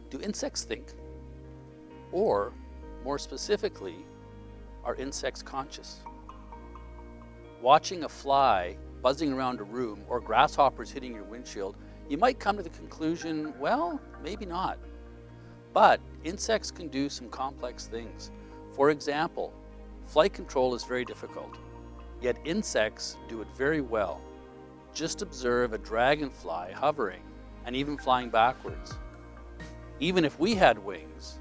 Do insects think? Or, more specifically, are insects conscious? Watching a fly buzzing around a room or grasshoppers hitting your windshield, you might come to the conclusion, well, maybe not. But insects can do some complex things. For example, flight control is very difficult, yet insects do it very well. Just observe a dragonfly hovering and even flying backwards. Even if we had wings,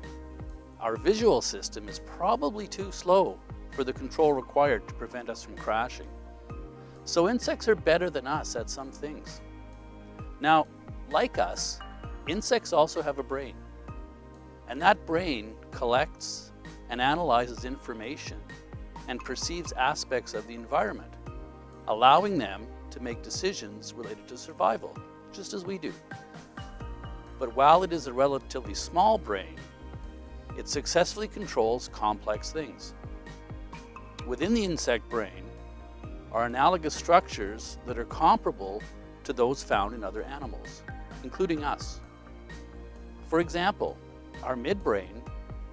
our visual system is probably too slow for the control required to prevent us from crashing. So insects are better than us at some things. Now, like us, insects also have a brain. And that brain collects and analyzes information and perceives aspects of the environment, allowing them to make decisions related to survival, just as we do. But while it is a relatively small brain, it successfully controls complex things. Within the insect brain are analogous structures that are comparable to those found in other animals, including us. For example, our midbrain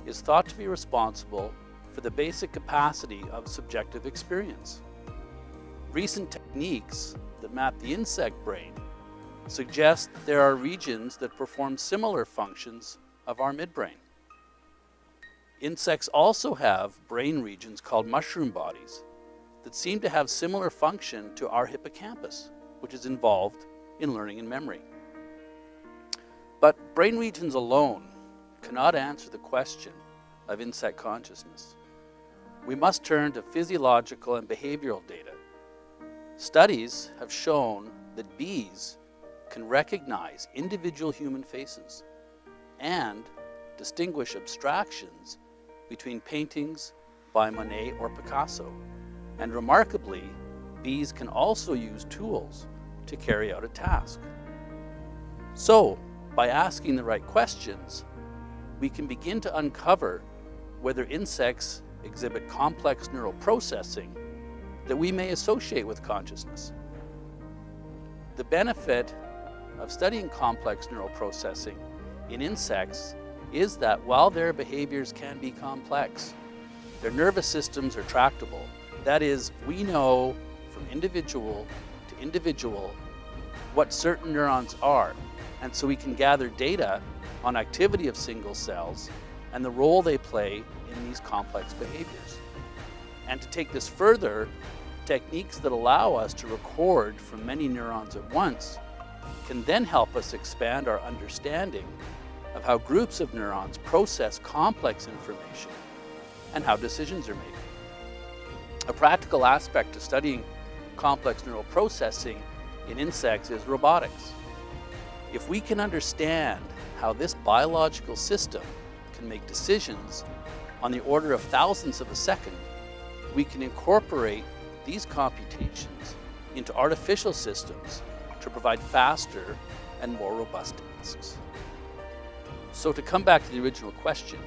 is thought to be responsible for the basic capacity of subjective experience. Recent techniques that map the insect brain suggest that there are regions that perform similar functions of our midbrain. Insects also have brain regions called mushroom bodies that seem to have similar function to our hippocampus, which is involved in learning and memory. But brain regions alone cannot answer the question of insect consciousness. We must turn to physiological and behavioral data. Studies have shown that bees can recognize individual human faces and distinguish abstractions between paintings by Monet or Picasso. And remarkably, bees can also use tools to carry out a task. So, by asking the right questions, we can begin to uncover whether insects exhibit complex neural processing that we may associate with consciousness. The benefit of studying complex neural processing in insects is that while their behaviors can be complex, their nervous systems are tractable. That is, we know from individual to individual what certain neurons are, and so we can gather data on activity of single cells and the role they play in these complex behaviors. And to take this further, techniques that allow us to record from many neurons at once can then help us expand our understanding of how groups of neurons process complex information and how decisions are made. A practical aspect to studying complex neural processing in insects is robotics. If we can understand how this biological system can make decisions on the order of thousandths of a second, we can incorporate these computations into artificial systems to provide faster and more robust tasks. So to come back to the original question,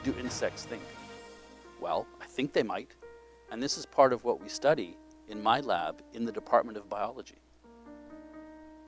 do insects think? Well, I think they might, and this is part of what we study in my lab in the Department of Biology.